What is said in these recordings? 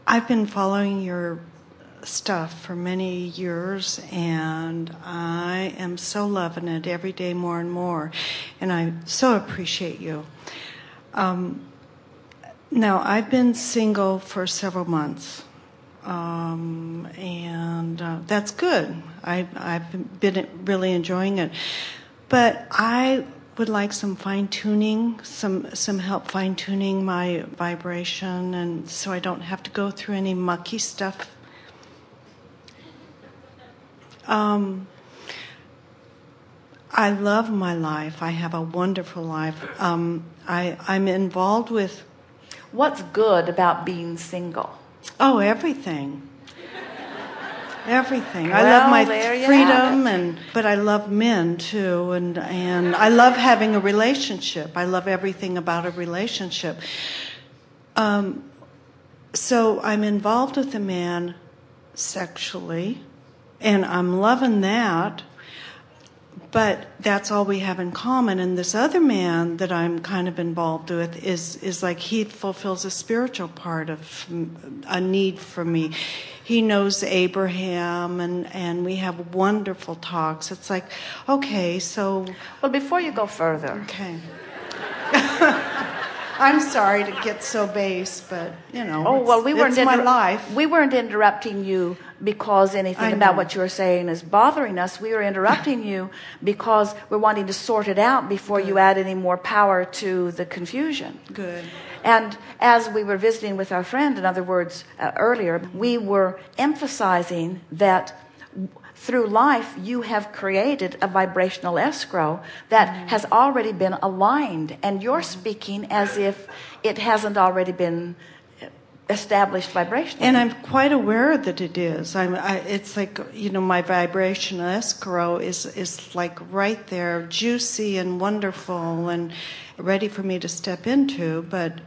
I've been following your stuff for many years, and I am so loving it every day more and more, and I so appreciate you. Now, I've been single for several months, and that's good. I've been really enjoying it, but I would like some fine-tuning, some help fine-tuning my vibration, and so I don't have to go through any mucky stuff. I love my life. I have a wonderful life. I'm involved with... What's good about being single? Oh, everything. Everything. I love my freedom, but I love men too, and I love having a relationship. I love everything about a relationship. So I'm involved with a man sexually, and I'm loving that. But that's all we have in common. And this other man that I'm kind of involved with is like he fulfills a spiritual part of a need for me. He knows Abraham, and we have wonderful talks. It's like, okay, so... Well, before you go further... Okay. I'm sorry to get so base, but, you know, it's my life. We weren't interrupting you because anything about what you were saying is bothering us. We were interrupting you because we're wanting to sort it out before you add any more power to the confusion. Good. And as we were visiting with our friend, in other words, earlier, we were emphasizing that through life, you have created a vibrational escrow that has already been aligned, and you're speaking as if it hasn't already been established vibrationally. And I'm quite aware that it is. It's like, you know, my vibrational escrow is like right there, juicy and wonderful and ready for me to step into, but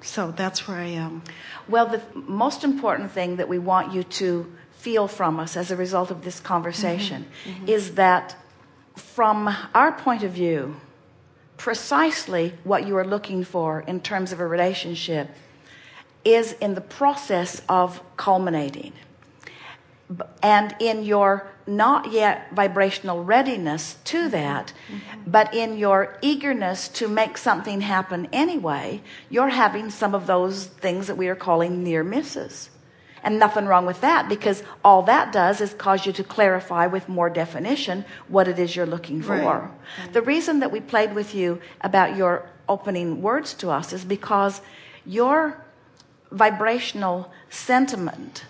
so that's where I am. Well, the most important thing that we want you to feel from us as a result of this conversation is that from our point of view, precisely what you are looking for in terms of a relationship is in the process of culminating. And in your not yet vibrational readiness to that, but in your eagerness to make something happen anyway, you're having some of those things that we are calling near misses. And nothing wrong with that, because all that does is cause you to clarify with more definition what it is you're looking for. Right. The reason that we played with you about your opening words to us is because your vibrational sentiment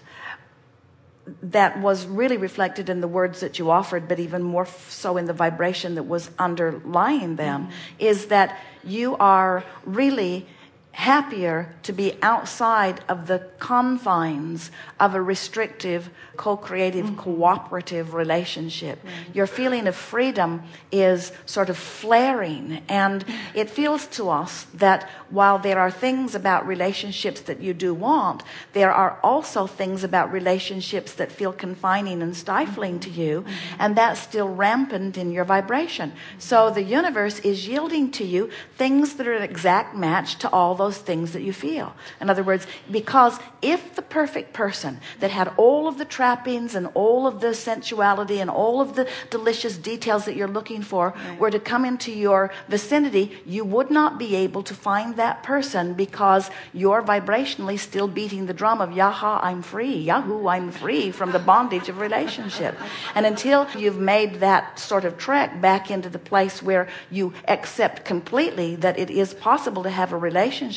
that was really reflected in the words that you offered, but even more so in the vibration that was underlying them, is that you are really happier to be outside of the confines of a restrictive, co-creative, cooperative relationship. Your feeling of freedom is sort of flaring, and it feels to us that while there are things about relationships that you do want, there are also things about relationships that feel confining and stifling to you, and that's still rampant in your vibration. So the universe is yielding to you things that are an exact match to all those things that you feel. In other words, because if the perfect person that had all of the trappings and all of the sensuality and all of the delicious details that you're looking for were to come into your vicinity, you would not be able to find that person because you're vibrationally still beating the drum of Yaha, I'm free, Yahoo, I'm free from the bondage of relationship. And until you've made that sort of trek back into the place where you accept completely that it is possible to have a relationship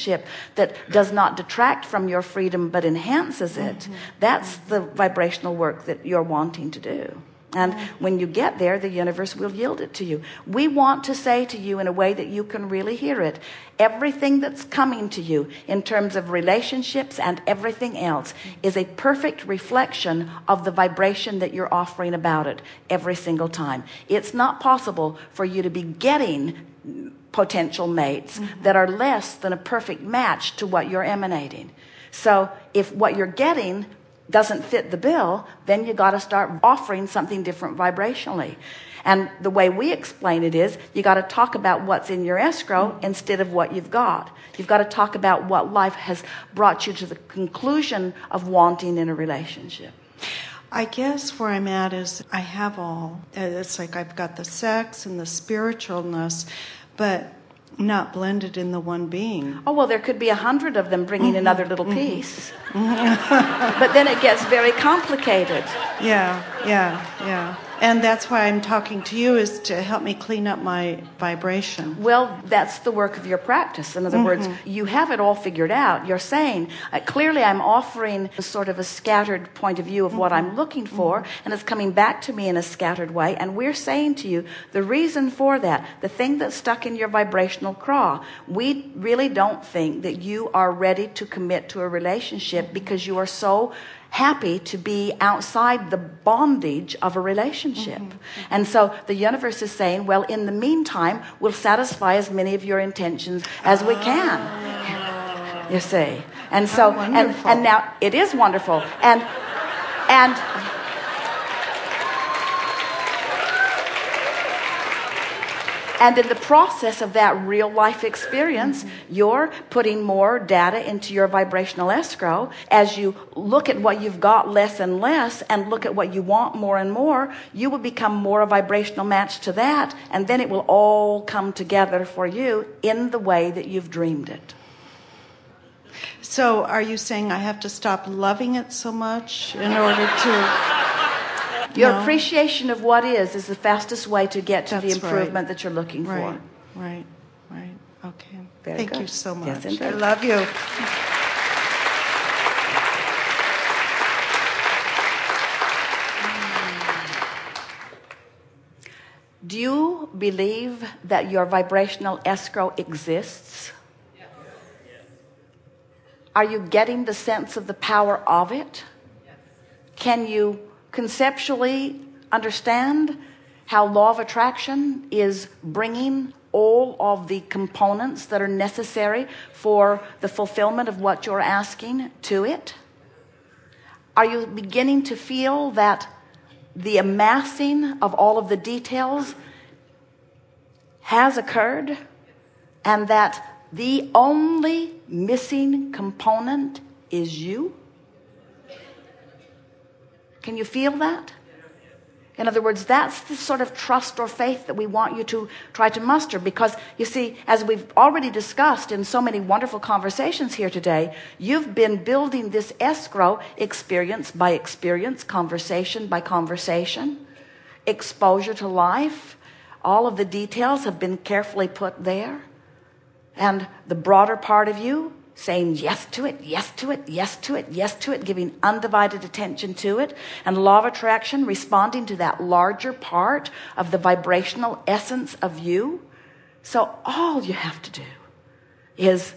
that does not detract from your freedom but enhances it, that's the vibrational work that you're wanting to do. And when you get there, the universe will yield it to you. We want to say to you in a way that you can really hear it, everything that's coming to you in terms of relationships and everything else is a perfect reflection of the vibration that you're offering about it every single time. It's not possible for you to be getting potential mates that are less than a perfect match to what you're emanating. So if what you're getting doesn't fit the bill, then you got to start offering something different vibrationally. And the way we explain it is, you got to talk about what's in your escrow instead of what you've got. You've got to talk about what life has brought you to the conclusion of wanting in a relationship. I guess where I'm at is I have all. It's like I've got the sex and the spiritualness, but not blended in the one being. Oh, well, there could be 100 of them bringing another little piece. But then it gets very complicated. Yeah. And that's why I'm talking to you, is to help me clean up my vibration. Well, that's the work of your practice. In other words, you have it all figured out. You're saying, clearly I'm offering a sort of a scattered point of view of what I'm looking for, and it's coming back to me in a scattered way. And we're saying to you, the reason for that, the thing that's stuck in your vibrational craw, we really don't think that you are ready to commit to a relationship because you are so happy to be outside the bondage of a relationship. And so the universe is saying, well, in the meantime, we'll satisfy as many of your intentions as we can. You see? And so, and now it is wonderful. And in the process of that real life experience, you're putting more data into your vibrational escrow. As you look at what you've got less and less and look at what you want more and more, you will become more a vibrational match to that. And then it will all come together for you in the way that you've dreamed it. So are you saying I have to stop loving it so much in order to... Your appreciation of what is the fastest way to get to the improvement that you're looking for. Right. Okay. Very Thank good. you so much. Yes, indeed. I love you. Do you believe that your vibrational escrow exists? Yes. Are you getting the sense of the power of it? Yes. Can you conceptually understand how law of attraction is bringing all of the components that are necessary for the fulfillment of what you're asking to it? Are you beginning to feel that the amassing of all of the details has occurred, and that the only missing component is you? Can you feel that? In other words, that's the sort of trust or faith that we want you to try to muster. Because, you see, as we've already discussed in so many wonderful conversations here today, you've been building this escrow experience by experience, conversation by conversation, exposure to life. All of the details have been carefully put there. And the broader part of you saying yes to it, yes to it, yes to it, yes to it, giving undivided attention to it, and law of attraction responding to that larger part of the vibrational essence of you. So all you have to do is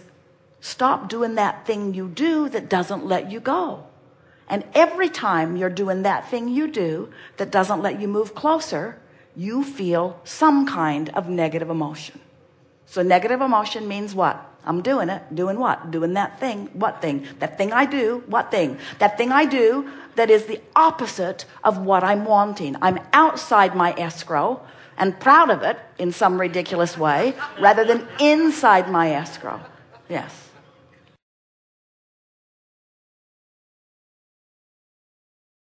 stop doing that thing you do that doesn't let you go. And every time you're doing that thing you do that doesn't let you move closer, you feel some kind of negative emotion. So negative emotion means what? I'm doing it. Doing what? Doing that thing. What thing? That thing I do. What thing? That thing I do that is the opposite of what I'm wanting. I'm outside my escrow and proud of it in some ridiculous way rather than inside my escrow. Yes.